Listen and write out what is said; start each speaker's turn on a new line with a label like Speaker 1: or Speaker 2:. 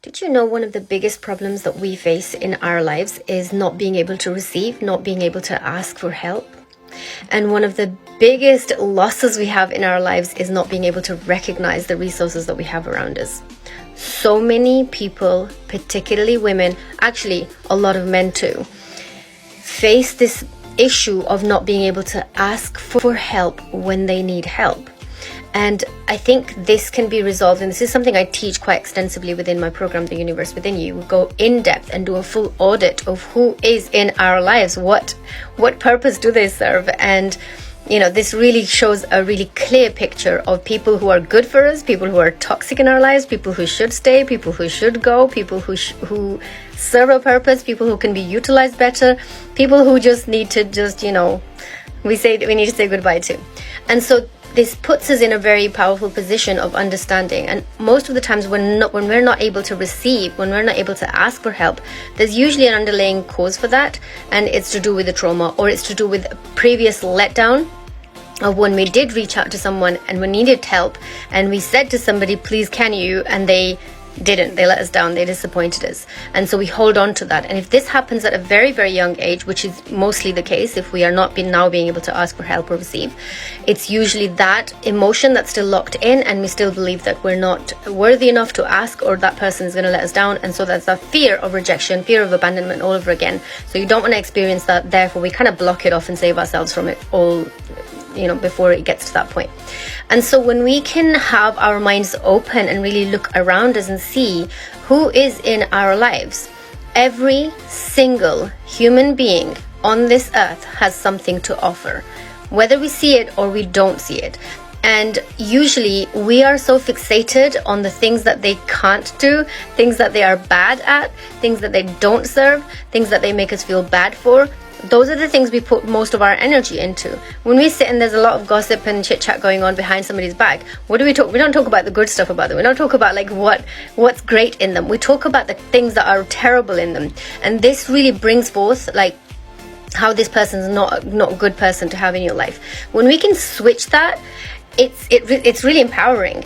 Speaker 1: Did you know one of the biggest problems that we face in our lives is not being able to receive, not being able to ask for help? And one of the biggest losses we have in our lives is not being able to recognize the resources that we have around us. So many people, particularly women, actually a lot of men too, face this issue of not being able to ask for help when they need help. And I think this can be resolved, and this is something I teach quite extensively within my program, The Universe Within You. We go in depth and do a full audit of who is in our lives, what purpose do they serve, and this really shows a really clear picture of people who are good for us, people who are toxic in our lives, people who should stay, people who should go, people who serve a purpose, people who can be utilized better, people who just need to we need to say goodbye to. And so this puts us in a very powerful position of understanding. And most of the times when we're not able to receive, when we're not able to ask for help, there's usually an underlying cause for that, and it's to do with the trauma, or it's to do with previous letdown of when we did reach out to someone and we needed help, and we said to somebody, please can you, and they didn't. They let us down. They disappointed us. And so we hold on to that. And if this happens at a very, very young age, which is mostly the case, if we are not being able to ask for help or receive, it's usually that emotion that's still locked in, and we still believe that we're not worthy enough to ask, or that person is going to let us down. And so that's a fear of rejection, fear of abandonment all over again. So you don't want to experience that. Therefore, we kind of block it off and save ourselves from it all, before it gets to that point. And so when we can have our minds open and really look around us and see who is in our lives, every single human being on this earth has something to offer, whether we see it or we don't see it. And usually we are so fixated on the things that they can't do, things that they are bad at, things that they don't serve, things that they make us feel bad for. Those are the things we put most of our energy into. When we sit and there's a lot of gossip and chit chat going on behind somebody's back, what do we talk? We don't talk about the good stuff about them. We don't talk about what's great in them. We talk about the things that are terrible in them. And this really brings forth how this person's not a good person to have in your life. When we can switch that, it's really empowering.